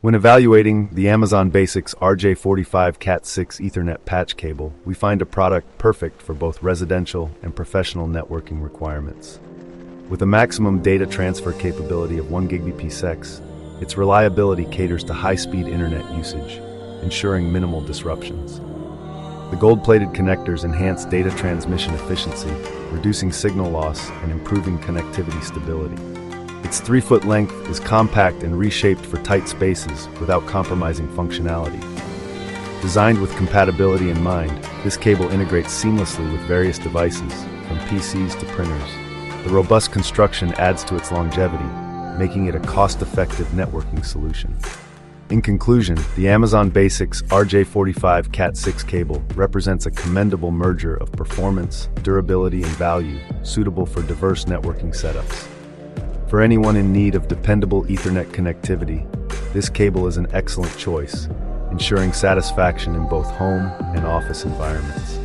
When evaluating the Amazon Basics RJ45 Cat6 Ethernet patch cable, we find a product perfect for both residential and professional networking requirements. With a maximum data transfer capability of 1 Gbps, its reliability caters to high-speed internet usage, ensuring minimal disruptions. The gold-plated connectors enhance data transmission efficiency, reducing signal loss and improving connectivity stability. Its 3-foot length is compact and reshaped for tight spaces without compromising functionality. Designed with compatibility in mind, this cable integrates seamlessly with various devices, from PCs to printers. The robust construction adds to its longevity, making it a cost-effective networking solution. In conclusion, the Amazon Basics RJ45 Cat6 cable represents a commendable merger of performance, durability, and value, suitable for diverse networking setups. For anyone in need of dependable Ethernet connectivity, this cable is an excellent choice, ensuring satisfaction in both home and office environments.